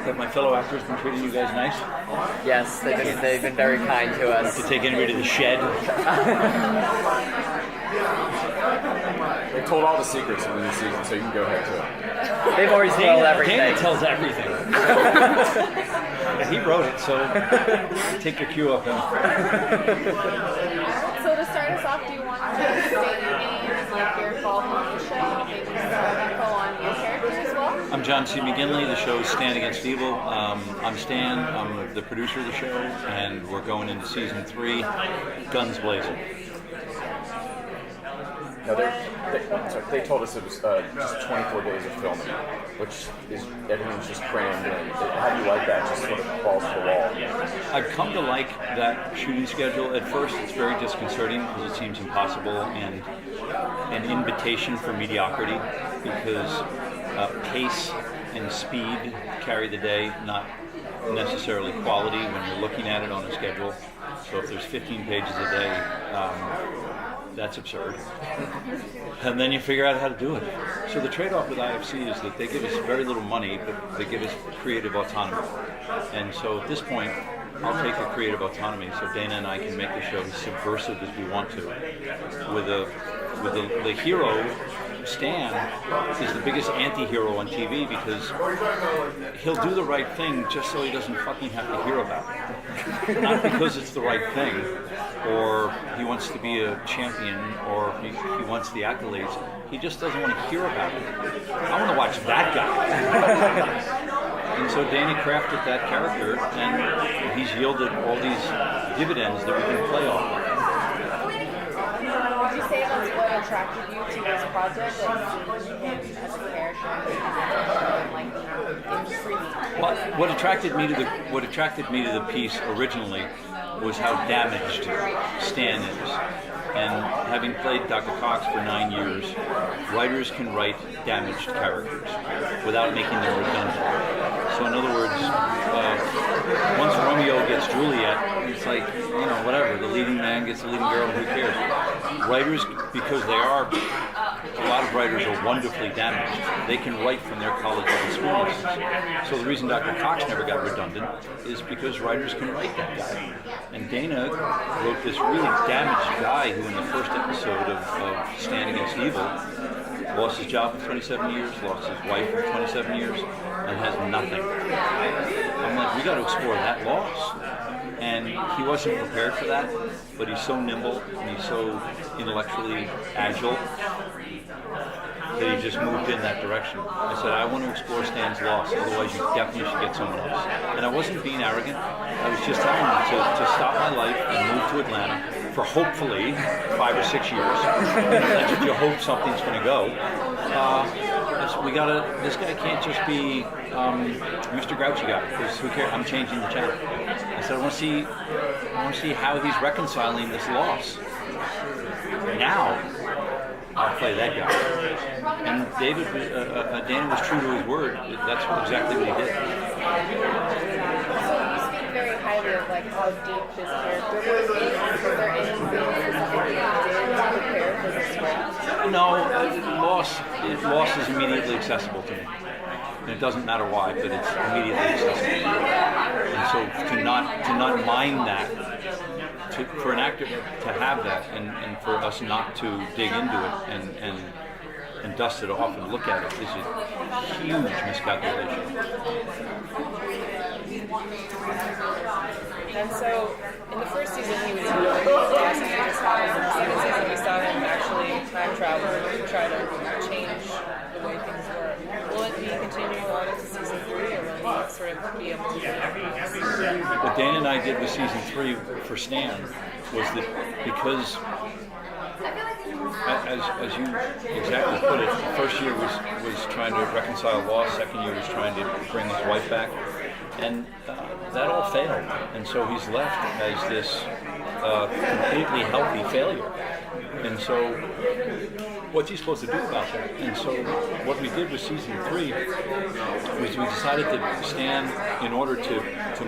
Have my fellow actors been treating you guys nice? Yes, they've been very kind to us. To take anybody to the shed? They told all the secrets of the new season, so you can go ahead to it. They've already told everything. Dana tells everything. He wrote it, so take your cue up him. So to start us off, do you want to state your names, like your involvement in the show, maybe some info on your character as well? I'm John McGinley. The show is Stand Against Evil. I'm Stan. I'm the producer of the show, and we're going into season 3, guns blazing. Now they told us it was just 24 days of filming, which is everything's just crammed in. How do you like that? Just sort of falls to the wall. I've come to like that shooting schedule. At first, it's very disconcerting because it seems impossible and an invitation for mediocrity because pace and speed carry the day, not necessarily quality when you're looking at it on a schedule. So if there's 15 pages a day, that's absurd. And then you figure out how to do it. So the trade-off with IFC is that they give us very little money, but they give us creative autonomy. And so at this point, I'll take the creative autonomy so Dana and I can make the show as subversive as we want to. With the hero, Stan, is the biggest anti-hero on TV because he'll do the right thing just so he doesn't fucking have to hear about it. Not because it's the right thing, or he wants to be a champion, or he wants the accolades. He just doesn't want to hear about it. I want to watch that guy. And so Danny crafted that character, and he's yielded all these dividends that we can play off. Would you say that's what attracted you to this project, like seeing him as a character, like the industry? What attracted me to the piece originally was how damaged Stan is. And having played Dr. Cox for 9 years, writers can write damaged characters without making them redundant. So in other words, once Romeo gets Juliet, it's like, whatever, the leading man gets the leading girl, who cares? Writers, because a lot of writers are wonderfully damaged, they can write from their college experiences. So the reason Dr. Cox never got redundant is because writers can write that guy. And Dana wrote this really damaged guy who in the first episode of Stand Against Evil lost his job for 27 years, lost his wife for 27 years, and has nothing. I'm like, we got to explore that loss. And he wasn't prepared for that, but he's so nimble and he's so intellectually agile that he just moved in that direction. I said, I want to explore Stan's loss, otherwise you definitely should get someone else. And I wasn't being arrogant. I was just telling him to stop my life and move to Atlanta for hopefully 5 or 6 years. That's what you hope something's going to go. This guy can't just be Mr. Grouchy guy, because who cares? I'm changing the channel. I said, I want to see how he's reconciling this loss. Now, I'll play that guy. And Danny was true to his word. That's exactly what he did. So you speak very highly of how deep his character was. Was there anything specifically you did to prepare for this script? No, loss is immediately accessible to me. And it doesn't matter why, but it's immediately accessible. And so to not mind that, for an actor to have that, and for us not to dig into it and dust it off and look at it is a huge miscalculation. And so, in the first season, he was really fast and just happened. In the second season, we saw him actually time travel to try to change the way things were. Will it be continuing on into season 3, or will it sort of be able to? What Dana and I did with season 3 for Stan was that because, as you exactly put it, the first year was trying to reconcile loss, second year was trying to bring his wife back, and that all failed. And so he's left as this completely healthy failure. And so what's he supposed to do about that? And so what we did with season 3 was we decided that Stan, in order to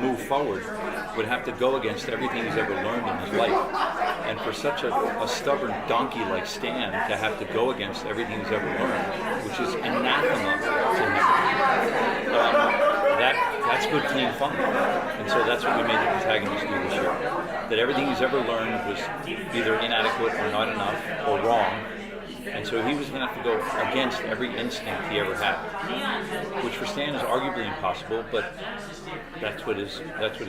move forward, would have to go against everything he's ever learned in his life. And for such a stubborn donkey like Stan to have to go against everything he's ever learned, which is anathema to him, that's good, clean fun. And so that's what we made the protagonist do this year. That everything he's ever learned was either inadequate or not enough or wrong. And so he was going to have to go against every instinct he ever had, which for Stan is arguably impossible, but that's what his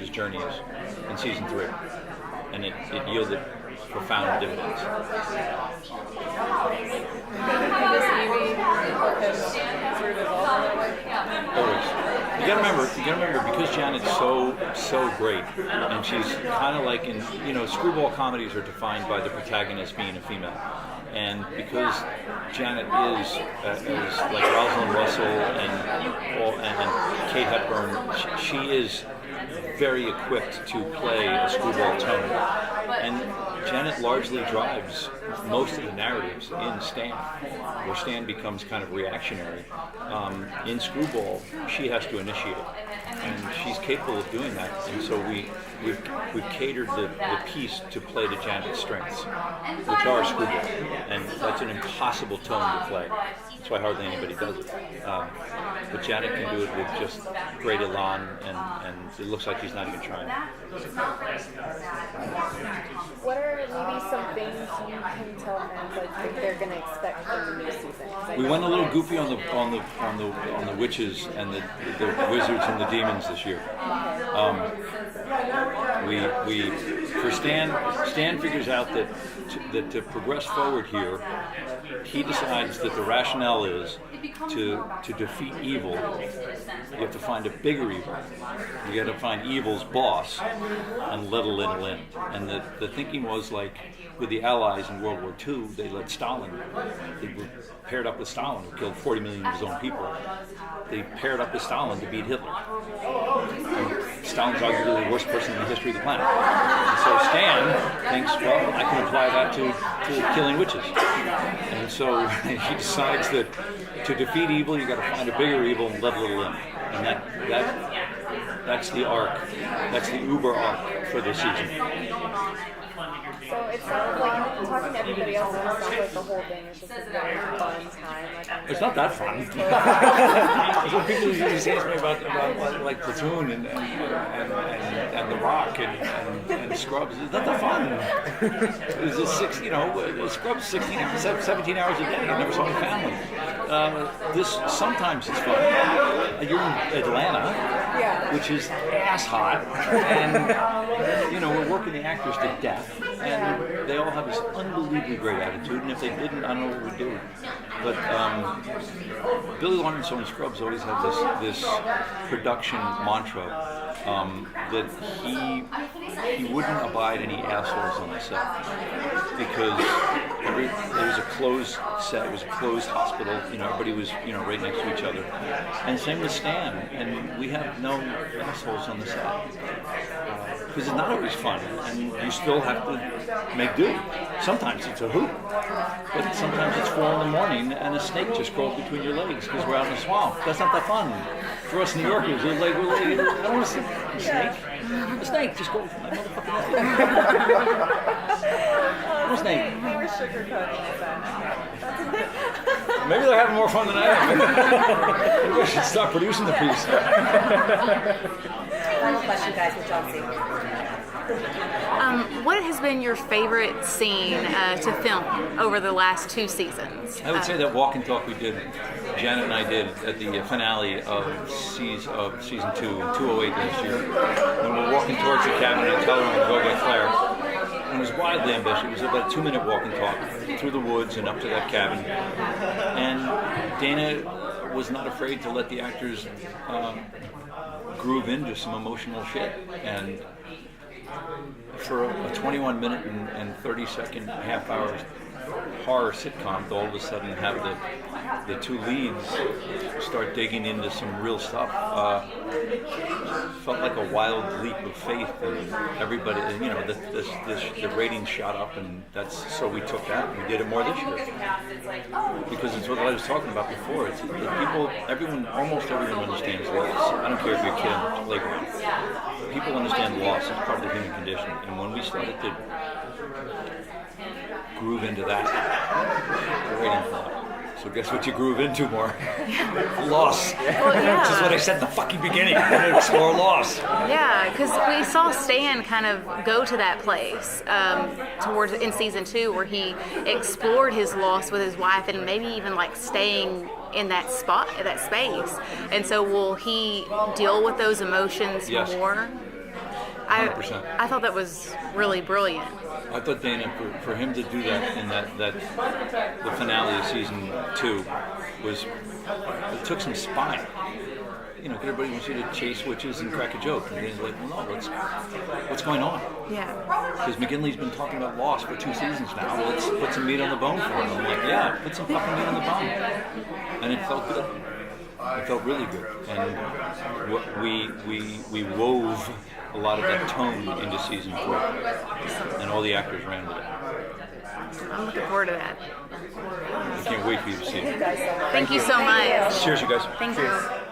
journey is in season 3. And it yielded profound dividends. This movie has sort of evolved in that way. Always. You gotta remember, because Janet's so great, and she's kind of like in, screwball comedies are defined by the protagonist being a female, and because Janet is like Rosalind Russell and Kate Hepburn, she is very equipped to play a screwball tone, and Janet largely drives most of the narratives in Stan, where Stan becomes kind of reactionary. In Screwball, she has to initiate, and she's capable of doing that. And so we've catered the piece to play to Janet's strengths, which are Screwball, and that's an impossible tone to play. That's why hardly anybody does it. But Janet can do it with just great elan, and it looks like he's not even trying. What are maybe some things you can tell fans like they're going to expect from the new season? We went a little goofy on the witches and the wizards and the demons this year. We for Stan figures out that to progress forward here, he decides that the rationale is to defeat evil, you have to find a bigger evil. You got to find evil's boss and let it end. And the thinking was like with the Allies in World War II, they let Stalin, they were paired up with Stalin, who killed 40 million of his own people. They paired up with Stalin to beat Hitler. And Stalin's arguably the worst person in the history of the planet. And so Stan thinks, well, I can apply that to killing witches. And so he decides that to defeat evil, you got to find a bigger evil and let it in. And that's the arc. That's the Uber arc for this season. So it sounds like, talking to everybody else, it sounds like the whole thing is just a very fun time. It's not that fun. So people usually say to me about like Platoon and The Rock and Scrubs. It's not that fun. It was just Scrubs 17 hours a day. I never saw my family. Sometimes it's fun. You're in Atlanta, which is ass hot, and we're working the actors to death, and they all have this unbelievably great attitude. And if they didn't, I don't know what we'd do. But Billy Lawrence on Scrubs always had this production mantra that he wouldn't abide any assholes on the set, because it was a closed set, it was a closed hospital, everybody was right next to each other. And same with Stan, and we have no assholes on the set. Because it's not always fun, and you still have to make do. Sometimes it's a hoot, but sometimes it's 4 a.m. and a snake just crawls between your legs because we're out in the swamp. That's not that fun. For us New Yorkers, we're like, I don't want to see a snake. A snake just goes from my motherfucking leg. A snake. We were sugarcoating it. Maybe they're having more fun than I am. Maybe I should stop producing the piece. Final question, guys, with John C. What has been your favorite scene to film over the last 2 seasons? I would say that walk and talk we did, Janet and I did at the finale of season 2 in 208 last year. When we're walking towards the cabin and I tell her I'm going to go get Claire. And it was wildly ambitious. It was about a 2-minute walk and talk through the woods and up to that cabin. And Dana was not afraid to let the actors groove into some emotional shit. And for a 21-minute and 30-second half-hour horror sitcom to all of a sudden have the 2 leads start digging into some real stuff felt like a wild leap of faith, and everybody, the ratings shot up, and so we took that and we did it more this year, because it's what I was talking about before. It's almost everyone understands loss. I don't care if you're a kid on the playground. People understand loss as part of the human condition, and when we started to groove into that, the ratings went up. So guess what you groove into more? Loss. Well, yeah. Which is what I said at the fucking beginning. I'm going to explore loss. Yeah, because we saw Stan kind of go to that place towards in season 2 where he explored his loss with his wife and maybe even like staying in that spot, that space. And so will he deal with those emotions Yes. more? 100%. I thought that was really brilliant. I thought Dana, for him to do that in that the finale of season 2 was, it took some spine. You know, everybody wants you to chase witches and crack a joke, and he's like, well, no, what's going on? Yeah. Because McGinley's been talking about loss for 2 seasons now. Let's put some meat on the bone for him. I'm like, yeah, put some fucking meat on the bone. And it felt good. It felt really good. And we wove a lot of that tone into season 4. And all the actors ran with it. I'm looking forward to that. I can't wait for you to see it. Thank you so much. Cheers, you guys. Thank you.